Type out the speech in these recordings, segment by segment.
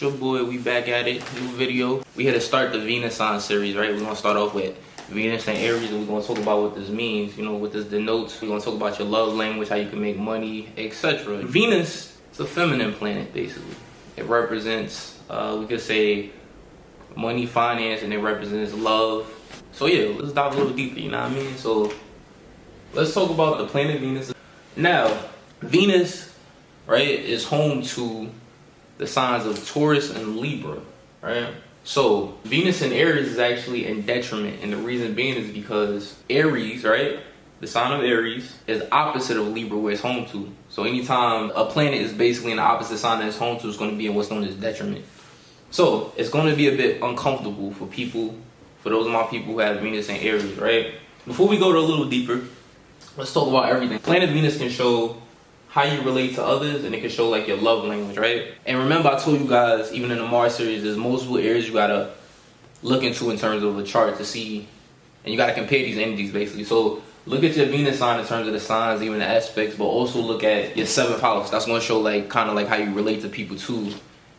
your boy. We back at it. New video. We had to start the Venus sign series, right? We're gonna start off with Venus and Aries, and we're gonna talk about what this means, you know, what this denotes. We're gonna talk about your love language, how you can make money, etc. Venus is a feminine planet, basically. It represents, we could say, money, finance, and it represents love. So yeah, let's dive a little deeper, you know what I mean? So let's talk about the planet Venus. Now, Venus, right, is home to the signs of Taurus and Libra, right? So Venus and Aries is actually in detriment, and the reason being is because Aries, right, the sign of Aries is opposite of Libra, where it's home to. So anytime a planet is basically in the opposite sign that it's home to, it's going to be in what's known as detriment. So it's going to be a bit uncomfortable for people, for those of my people who have Venus and Aries, right? Before we go a little deeper, let's talk about everything. Planet Venus can show how you relate to others, and it can show like your love language, right? And remember, I told you guys, even in the Mars series, there's multiple areas you gotta look into in terms of a chart to see, and you gotta compare these energies basically. So look at your Venus sign in terms of the signs, even the aspects, but also look at your 7th house. That's gonna show like kind of like how you relate to people too.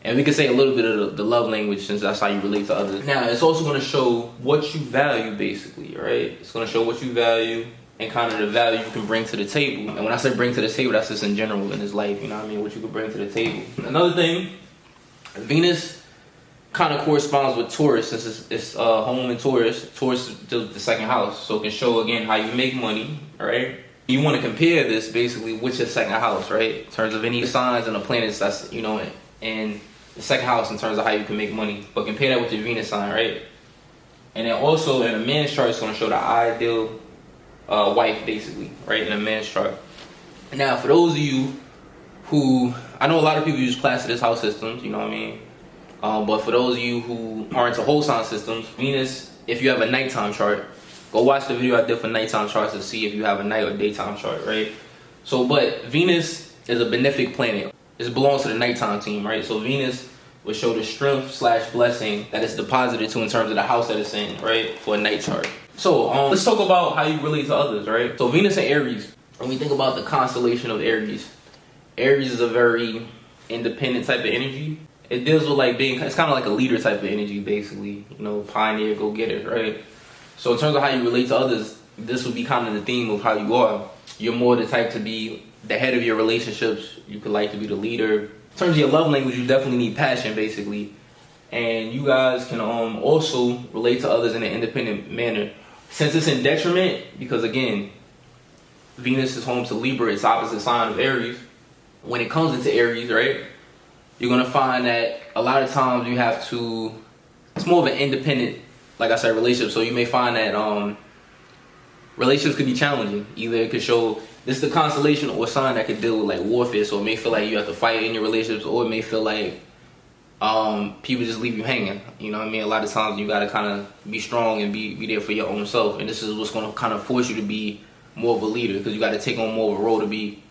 And we can say a little bit of the love language, since that's how you relate to others. Now, it's also gonna show what you value basically, right? It's gonna show what you value and kind of the value you can bring to the table. And when I say bring to the table, that's just in general in this life, you know what I mean? What you can bring to the table. Another thing, Venus kind of corresponds with Taurus, since it's home in Taurus. Taurus is the 2nd house, so it can show again how you make money, right? You want to compare this basically with your 2nd house, right? In terms of any signs and the planets that's, you know, in the 2nd house in terms of how you can make money. But compare that with your Venus sign, right? And then also in a man's chart, it's going to show the ideal wife, basically, right, in a man's chart. Now, for those of you who, I know a lot of people use Placidus house systems, you know what I mean? But for those of you who are into whole sign systems, Venus, if you have a nighttime chart, go watch the video I did for nighttime charts to see if you have a night or daytime chart, right? So, but Venus is a benefic planet. It belongs to the nighttime team, right? So Venus will show the strength / blessing that it's deposited to in terms of the house that it's in, right, for a night chart. So let's talk about how you relate to others, right? So Venus and Aries, when we think about the constellation of Aries, Aries is a very independent type of energy. It deals with like being, it's kind of like a leader type of energy, basically, you know, pioneer, go-getter, right? So in terms of how you relate to others, this would be kind of the theme of how you are. You're more the type to be the head of your relationships. You could like to be the leader. In terms of your love language, you definitely need passion, basically. And you guys can also relate to others in an independent manner. Since it's in detriment, because again, Venus is home to Libra, it's opposite sign of Aries. When it comes into Aries, right, you're going to find that a lot of times you have to, it's more of an independent, like I said, relationship. So you may find that relationships could be challenging. Either it could show, this is the constellation or sign that could deal with like warfare. So it may feel like you have to fight in your relationships, or it may feel like people just leave you hanging. You know what I mean? A lot of times you gotta kind of be strong and be there for your own self. And this is what's gonna kind of force you to be more of a leader, because you gotta take on more of a role to be,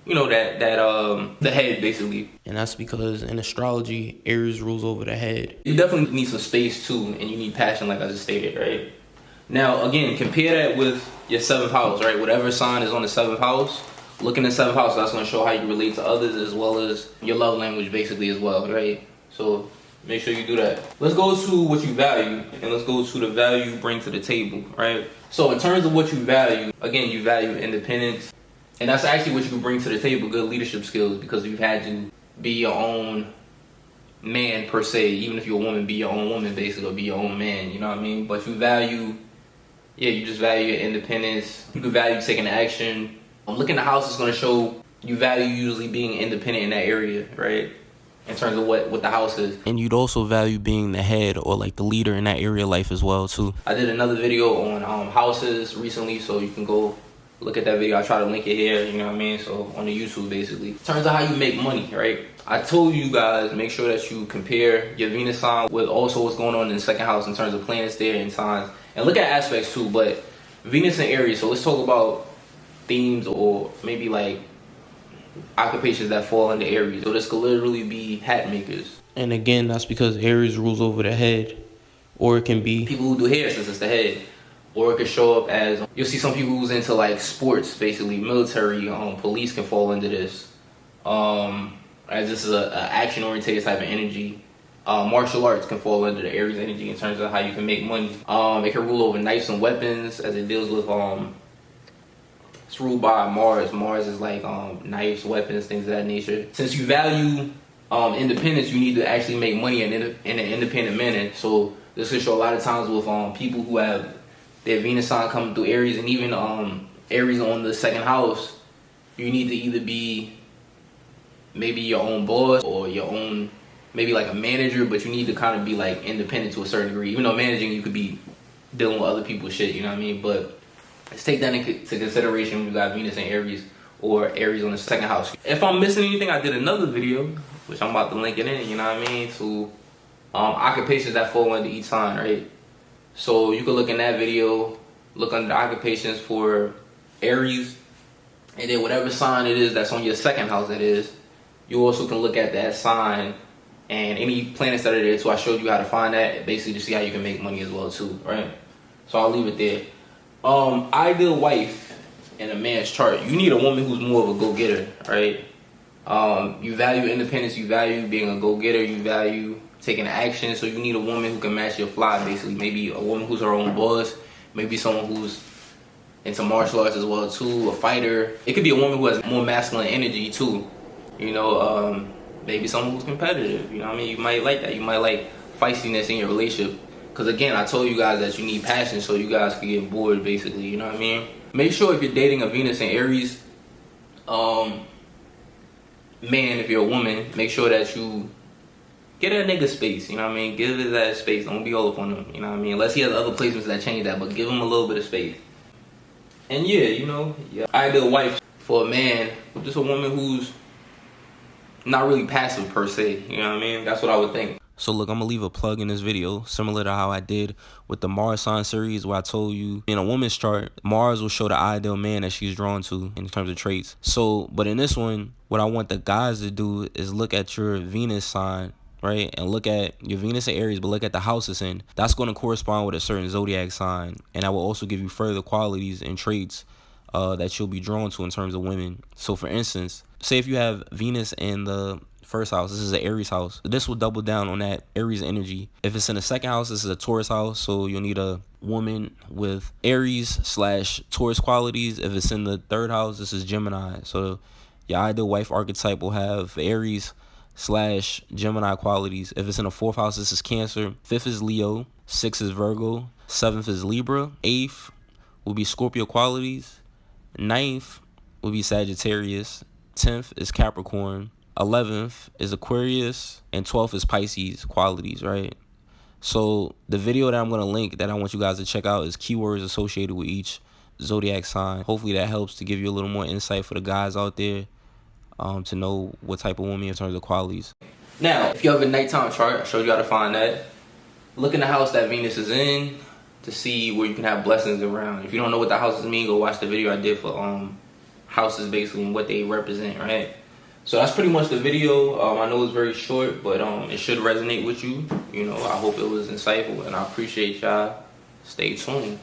you know, the head, basically. And that's because in astrology, Aries rules over the head. You definitely need some space too, and you need passion, like I just stated, right? Now, again, compare that with your 7th house, right? Whatever sign is on the 7th house, look in the 7th house, that's gonna show how you relate to others, as well as your love language, basically, as well, right? So make sure you do that. Let's go to what you value, and let's go to the value you bring to the table, right? So in terms of what you value, again, you value independence, and that's actually what you can bring to the table, good leadership skills, because you've had to be your own man, per se. Even if you're a woman, be your own woman, basically, or be your own man, you know what I mean? But you value, you just value your independence. You can value taking action. Looking at the house is going to show you value usually being independent in that area, right? In terms of what the house is. And you'd also value being the head or like the leader in that area of life as well too. I did another video on houses recently, so you can go look at that video. I try to link it here, you know what I mean? So on the YouTube, basically. In terms of how you make money, right? I told you guys, make sure that you compare your Venus sign with also what's going on in the 2nd house in terms of planets there and signs. And look at aspects too, but Venus and Aries, so let's talk about themes or maybe like occupations that fall under Aries. So this could literally be hat makers. And again, that's because Aries rules over the head. Or it can be people who do hair, since it's the head. Or it could show up as, you'll see some people who's into like sports, basically military, police can fall into this. As this is a action oriented type of energy. Martial arts can fall under the Aries energy in terms of how you can make money. It can rule over knives and weapons, as it deals with it's ruled by Mars. Mars is like knives, weapons, things of that nature. Since you value independence, you need to actually make money in an independent manner. So this can show a lot of times with people who have their Venus sign coming through Aries, and even Aries on the second house. You need to either be maybe your own boss or your own, maybe like a manager, but you need to kind of be like independent to a certain degree. Even though managing, you could be dealing with other people's shit, you know what I mean? But let's take that into consideration when you got Venus and Aries, or Aries on the second house. If I'm missing anything, I did another video, which I'm about to link it in, you know what I mean? So occupations that fall under each sign, right? So you can look in that video, look under the occupations for Aries, and then whatever sign it is that's on your second house, that is, you also can look at that sign and any planets that are there too. I showed you how to find that, basically to see how you can make money as well too, right? So I'll leave it there. Ideal wife in a man's chart. You need a woman who's more of a go-getter, right? You value independence, you value being a go-getter, you value taking action. So you need a woman who can match your fly, basically. Maybe a woman who's her own boss, maybe someone who's into martial arts as well too, a fighter. It could be a woman who has more masculine energy too. You know, maybe someone who's competitive. You know what I mean? You might like that. You might like feistiness in your relationship. Because again, I told you guys that you need passion so you guys can get bored, basically. You know what I mean? Make sure if you're dating a Venus and Aries man, if you're a woman, make sure that you get that nigga space. You know what I mean? Give it that space. Don't be all up on him. You know what I mean? Unless he has other placements that change that, but give him a little bit of space. And yeah, you know, ideal wife for a man, just a woman who's not really passive per se. You know what I mean? That's what I would think. So look, I'm gonna leave a plug in this video, similar to how I did with the Mars sign series, where I told you in a woman's chart, Mars will show the ideal man that she's drawn to in terms of traits. So, but in this one, what I want the guys to do is look at your Venus sign, right? And look at your Venus and Aries, but look at the house it's in. That's going to correspond with a certain zodiac sign. And I will also give you further qualities and traits that you'll be drawn to in terms of women. So for instance, say if you have Venus in the first house, this is an Aries house. This will double down on that Aries energy. If it's in the second house, this is a Taurus house. So you'll need a woman with Aries/Taurus qualities. If it's in the third house, this is Gemini. So your ideal wife archetype will have Aries/Gemini qualities. If it's in the fourth house, this is Cancer. Fifth is Leo. Sixth is Virgo. Seventh is Libra. Eighth will be Scorpio qualities. Ninth will be Sagittarius. 10th is Capricorn. 11th is Aquarius. And 12th is Pisces qualities, right? So the video that I'm going to link that I want you guys to check out is keywords associated with each zodiac sign. Hopefully that helps to give you a little more insight for the guys out there to know what type of woman in terms of qualities. Now, if you have a nighttime chart, I showed you how to find that. Look in the house that Venus is in to see where you can have blessings around. If you don't know what the houses mean, go watch the video I did for houses basically and what they represent, right? So that's pretty much the video. I know it's very short, but it should resonate with you. You know, I hope it was insightful, and I appreciate y'all. Stay tuned.